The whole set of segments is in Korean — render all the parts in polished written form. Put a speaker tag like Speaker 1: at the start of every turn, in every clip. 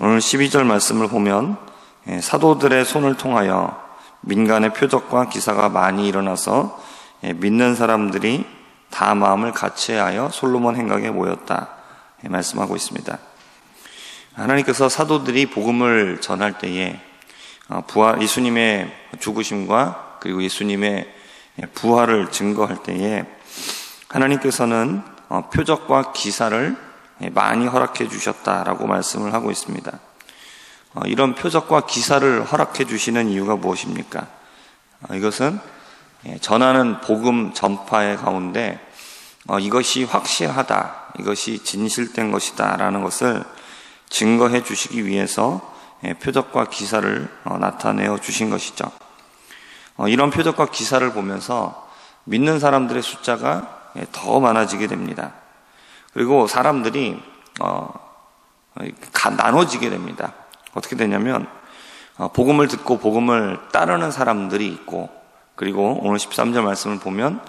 Speaker 1: 오늘 12절 말씀을 보면 사도들의 손을 통하여 민간의 표적과 기사가 많이 일어나서 믿는 사람들이 다 마음을 같이하여 솔로몬 행각에 모였다 말씀하고 있습니다. 하나님께서 사도들이 복음을 전할 때에 예수님의 죽으심과 그리고 예수님의 부활을 증거할 때에 하나님께서는 표적과 기사를 많이 허락해 주셨다라고 말씀을 하고 있습니다. 이런 표적과 기사를 허락해 주시는 이유가 무엇입니까? 이것은 전하는 복음 전파의 가운데 이것이 확실하다, 이것이 진실된 것이다 라는 것을 증거해 주시기 위해서 표적과 기사를 나타내어 주신 것이죠. 이런 표적과 기사를 보면서 믿는 사람들의 숫자가 더 많아지게 됩니다. 그리고 사람들이 나눠지게 됩니다. 어떻게 되냐면 복음을 듣고 복음을 따르는 사람들이 있고, 그리고 오늘 13절 말씀을 보면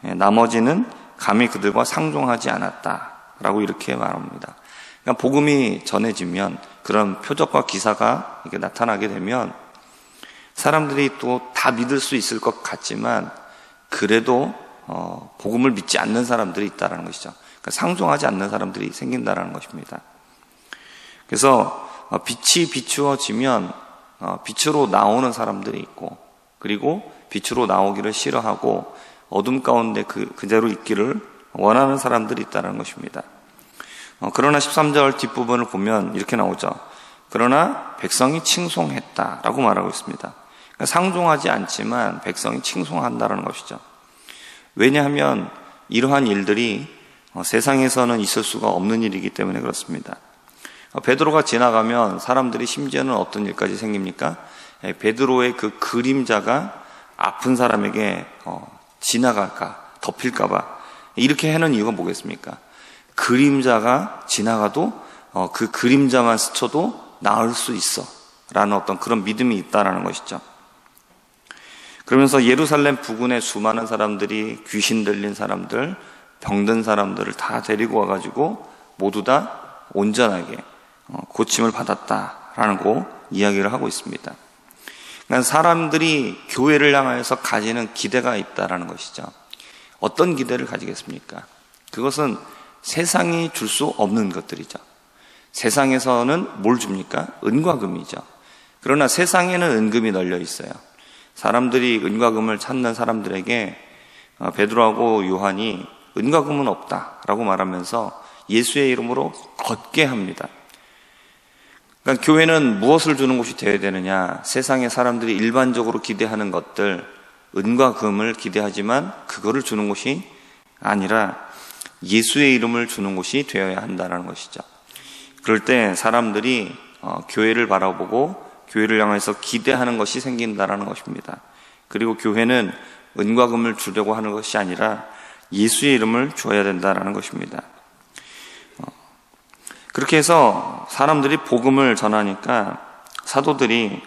Speaker 1: 나머지는 감히 그들과 상종하지 않았다라고 이렇게 말합니다. 그러니까 복음이 전해지면, 그런 표적과 기사가 이렇게 나타나게 되면 사람들이 또 다 믿을 수 있을 것 같지만 그래도 복음을 믿지 않는 사람들이 있다는 것이죠. 그러니까 상종하지 않는 사람들이 생긴다는 것입니다. 그래서 빛이 비추어지면 빛으로 나오는 사람들이 있고, 그리고 빛으로 나오기를 싫어하고 어둠 가운데 그대로 있기를 원하는 사람들이 있다는 것입니다. 그러나 13절 뒷부분을 보면 이렇게 나오죠. 그러나 백성이 칭송했다라고 말하고 있습니다. 그러니까 상종하지 않지만 백성이 칭송한다는 것이죠. 왜냐하면 이러한 일들이 세상에서는 있을 수가 없는 일이기 때문에 그렇습니다. 베드로가 지나가면 사람들이 심지어는 어떤 일까지 생깁니까? 베드로의 그 그림자가 아픈 사람에게 지나갈까, 덮일까봐 이렇게 하는 이유가 뭐겠습니까? 그림자가 지나가도 그 그림자만 스쳐도 나을 수 있어 라는 어떤 그런 믿음이 있다라는 것이죠. 그러면서 예루살렘 부근에 수많은 사람들이 귀신 들린 사람들, 병든 사람들을 다 데리고 와가지고 모두 다 온전하게 고침을 받았다라는 거 이야기를 하고 있습니다. 그러니까 사람들이 교회를 향하여서 가지는 기대가 있다라는 것이죠. 어떤 기대를 가지겠습니까? 그것은 세상이 줄 수 없는 것들이죠. 세상에서는 뭘 줍니까? 은과 금이죠. 그러나 세상에는 은금이 널려 있어요. 사람들이 은과 금을 찾는 사람들에게 베드로하고 요한이 은과 금은 없다라고 말하면서 예수의 이름으로 걷게 합니다. 그러니까 교회는 무엇을 주는 곳이 되어야 되느냐? 세상의 사람들이 일반적으로 기대하는 것들, 은과 금을 기대하지만 그거를 주는 곳이 아니라 예수의 이름을 주는 곳이 되어야 한다는 것이죠. 그럴 때 사람들이 교회를 바라보고 교회를 향해서 기대하는 것이 생긴다는 것입니다. 그리고 교회는 은과 금을 주려고 하는 것이 아니라 예수의 이름을 줘야 된다는 것입니다. 그렇게 해서 사람들이 복음을 전하니까 사도들이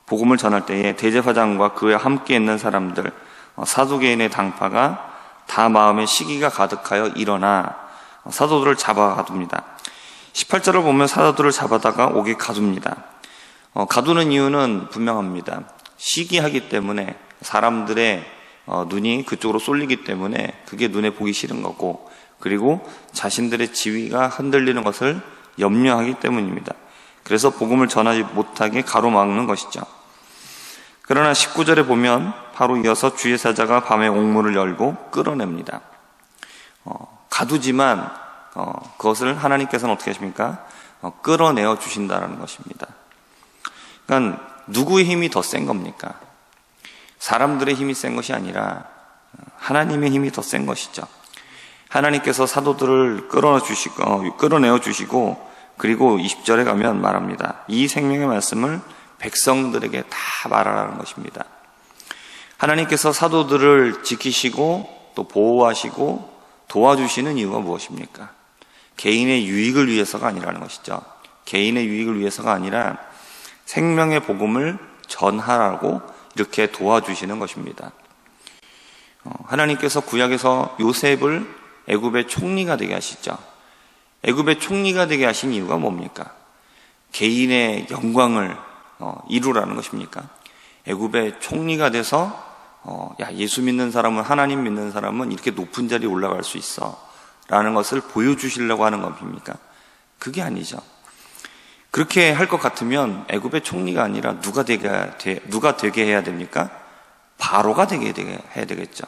Speaker 1: 복음을 전할 때에 대제사장과 그와 함께 있는 사람들, 사두개인의 당파가 다 마음에 시기가 가득하여 일어나 사도들을 잡아가둡니다. 18절을 보면 사도들을 잡아다가 옥에 가둡니다. 가두는 이유는 분명합니다. 시기하기 때문에 사람들의 눈이 그쪽으로 쏠리기 때문에 그게 눈에 보기 싫은 거고, 그리고 자신들의 지위가 흔들리는 것을 염려하기 때문입니다. 그래서 복음을 전하지 못하게 가로막는 것이죠. 그러나 19절에 보면 바로 이어서 주의 사자가 밤에 옥문을 열고 끌어냅니다. 가두지만 그것을 하나님께서는 어떻게 하십니까? 끌어내어 주신다는 것입니다. 그러니까 누구의 힘이 더 센 겁니까? 사람들의 힘이 센 것이 아니라 하나님의 힘이 더 센 것이죠. 하나님께서 사도들을 끌어내어 주시고, 그리고 20절에 가면 말합니다. 이 생명의 말씀을 백성들에게 다 말하라는 것입니다. 하나님께서 사도들을 지키시고 또 보호하시고 도와주시는 이유가 무엇입니까? 개인의 유익을 위해서가 아니라는 것이죠. 개인의 유익을 위해서가 아니라 생명의 복음을 전하라고 이렇게 도와주시는 것입니다. 하나님께서 구약에서 요셉을 애굽의 총리가 되게 하시죠. 애굽의 총리가 되게 하신 이유가 뭡니까? 개인의 영광을 이루라는 것입니까? 애굽의 총리가 돼서 예수 믿는 사람은, 하나님 믿는 사람은 이렇게 높은 자리에 올라갈 수 있어 라는 것을 보여주시려고 하는 겁니까? 그게 아니죠. 그렇게 할 것 같으면 애굽의 총리가 아니라 누가 되게 해야 됩니까? 바로가 되게 해야 되겠죠.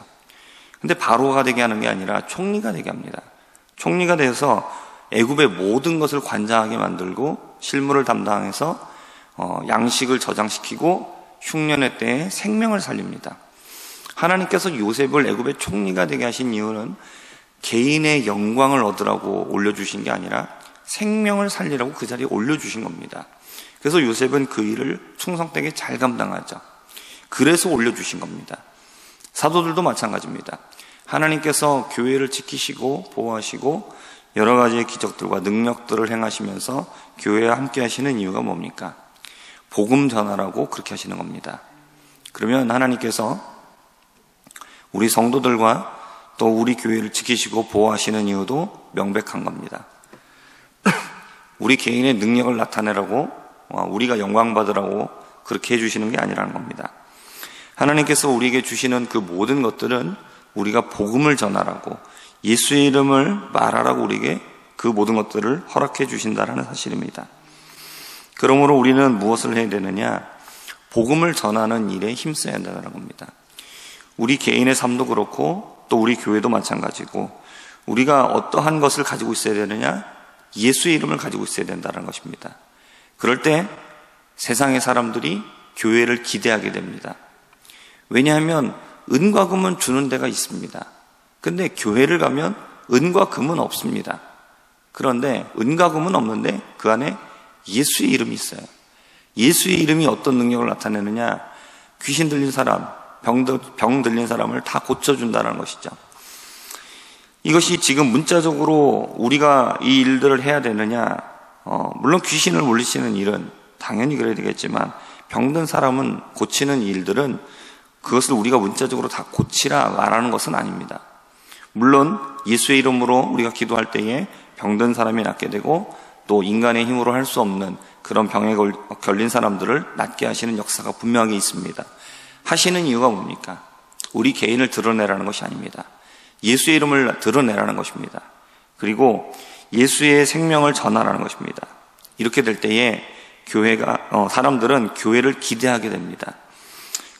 Speaker 1: 근데 바로가 되게 하는 게 아니라 총리가 되게 합니다. 총리가 돼서 애굽의 모든 것을 관장하게 만들고 실무를 담당해서 양식을 저장시키고 흉년의 때에 생명을 살립니다. 하나님께서 요셉을 애굽의 총리가 되게 하신 이유는 개인의 영광을 얻으라고 올려주신 게 아니라 생명을 살리라고 그 자리에 올려주신 겁니다. 그래서 요셉은 그 일을 충성되게 잘 감당하죠. 그래서 올려주신 겁니다. 사도들도 마찬가지입니다. 하나님께서 교회를 지키시고 보호하시고 여러 가지의 기적들과 능력들을 행하시면서 교회와 함께 하시는 이유가 뭡니까? 복음 전하라고 그렇게 하시는 겁니다. 그러면 하나님께서 우리 성도들과 또 우리 교회를 지키시고 보호하시는 이유도 명백한 겁니다. 우리 개인의 능력을 나타내라고, 우리가 영광 받으라고 그렇게 해주시는 게 아니라는 겁니다. 하나님께서 우리에게 주시는 그 모든 것들은 우리가 복음을 전하라고, 예수의 이름을 말하라고 우리에게 그 모든 것들을 허락해 주신다는 사실입니다. 그러므로 우리는 무엇을 해야 되느냐? 복음을 전하는 일에 힘써야 한다는 겁니다. 우리 개인의 삶도 그렇고 또 우리 교회도 마찬가지고, 우리가 어떠한 것을 가지고 있어야 되느냐? 예수의 이름을 가지고 있어야 된다는 것입니다. 그럴 때 세상의 사람들이 교회를 기대하게 됩니다. 왜냐하면 은과 금은 주는 데가 있습니다. 근데 교회를 가면 은과 금은 없습니다. 그런데 은과 금은 없는데 그 안에 예수의 이름이 있어요. 예수의 이름이 어떤 능력을 나타내느냐? 귀신 들린 사람, 병 들린 사람을 다 고쳐준다는 것이죠. 이것이 지금 문자적으로 우리가 이 일들을 해야 되느냐? 물론 귀신을 물리치는 일은 당연히 그래야 되겠지만 병든 사람은 고치는 일들은 그것을 우리가 문자적으로 다 고치라 말하는 것은 아닙니다. 물론 예수의 이름으로 우리가 기도할 때에 병든 사람이 낫게 되고 또 인간의 힘으로 할 수 없는 그런 병에 걸린 사람들을 낫게 하시는 역사가 분명히 있습니다. 하시는 이유가 뭡니까? 우리 개인을 드러내라는 것이 아닙니다. 예수의 이름을 드러내라는 것입니다. 그리고 예수의 생명을 전하라는 것입니다. 이렇게 될 때에 사람들은 교회를 기대하게 됩니다.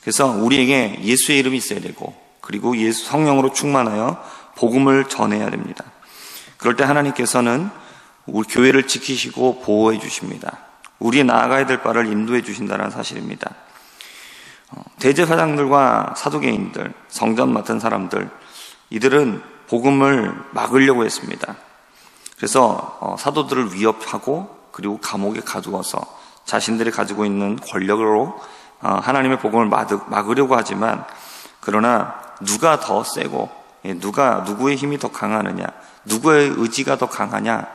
Speaker 1: 그래서 우리에게 예수의 이름이 있어야 되고, 그리고 예수 성령으로 충만하여 복음을 전해야 됩니다. 그럴 때 하나님께서는 우리 교회를 지키시고 보호해 주십니다. 우리 나아가야 될 바를 인도해 주신다는 사실입니다. 대제사장들과 사두개인들, 성전 맡은 사람들, 이들은 복음을 막으려고 했습니다. 그래서 사도들을 위협하고 그리고 감옥에 가두어서 자신들이 가지고 있는 권력으로 하나님의 복음을 막으려고 하지만, 그러나 누가 더 세고 누구의 힘이 더 강하느냐, 누구의 의지가 더 강하냐?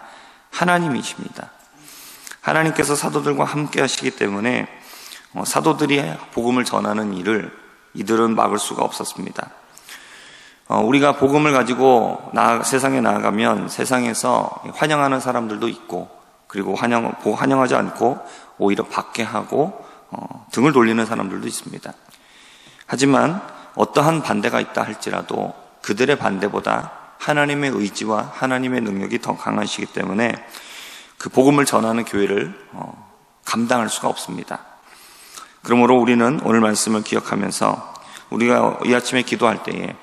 Speaker 1: 하나님이십니다. 하나님께서 사도들과 함께 하시기 때문에 사도들이 복음을 전하는 일을 이들은 막을 수가 없었습니다. 우리가 복음을 가지고 세상에 나아가면 세상에서 환영하는 사람들도 있고, 그리고 환영하지 않고 오히려 박해하고 등을 돌리는 사람들도 있습니다. 하지만 어떠한 반대가 있다 할지라도 그들의 반대보다 하나님의 의지와 하나님의 능력이 더 강하시기 때문에 그 복음을 전하는 교회를 감당할 수가 없습니다. 그러므로 우리는 오늘 말씀을 기억하면서 우리가 이 아침에 기도할 때에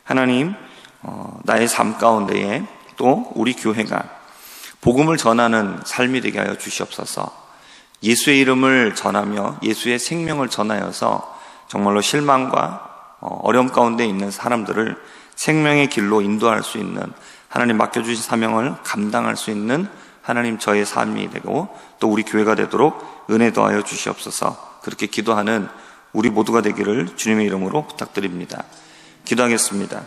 Speaker 1: 하나님, 나의 삶 가운데에 또 우리 교회가 복음을 전하는 삶이 되게 하여 주시옵소서. 예수의 이름을 전하며 예수의 생명을 전하여서 정말로 실망과 어려움 가운데 있는 사람들을 생명의 길로 인도할 수 있는, 하나님 맡겨주신 사명을 감당할 수 있는 하나님 저의 삶이 되고 또 우리 교회가 되도록 은혜 더하여 주시옵소서. 그렇게 기도하는 우리 모두가 되기를 주님의 이름으로 부탁드립니다. 기도하겠습니다.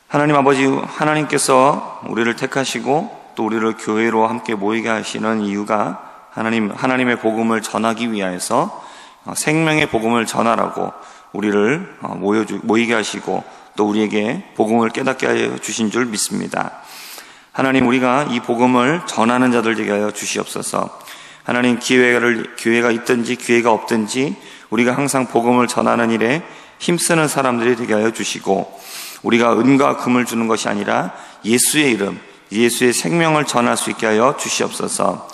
Speaker 1: 하나님 아버지, 하나님께서 우리를 택하시고 또 우리를 교회로 함께 모이게 하시는 이유가 하나님의 복음을 전하기 위하여서 생명의 복음을 전하라고 우리를 모이게 하시고 또 우리에게 복음을 깨닫게 하여 주신 줄 믿습니다. 하나님, 우리가 이 복음을 전하는 자들 되게 하여 주시옵소서. 하나님, 기회가 있든지 기회가 없든지 우리가 항상 복음을 전하는 일에 힘쓰는 사람들이 되게 하여 주시고, 우리가 은과 금을 주는 것이 아니라 예수의 이름, 예수의 생명을 전할 수 있게 하여 주시옵소서.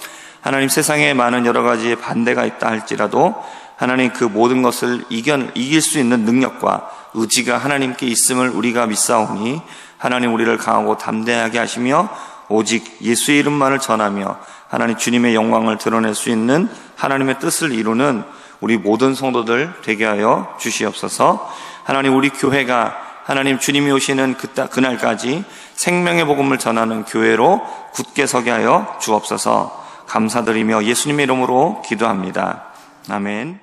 Speaker 1: 하나님, 세상에 많은 여러 가지의 반대가 있다 할지라도 하나님, 그 모든 것을 이길 수 있는 능력과 의지가 하나님께 있음을 우리가 믿사오니 하나님, 우리를 강하고 담대하게 하시며 오직 예수의 이름만을 전하며 하나님 주님의 영광을 드러낼 수 있는 하나님의 뜻을 이루는 우리 모든 성도들 되게 하여 주시옵소서. 하나님, 우리 교회가 하나님 주님이 오시는 그날까지 생명의 복음을 전하는 교회로 굳게 서게 하여 주옵소서. 감사드리며 예수님의 이름으로 기도합니다. 아멘.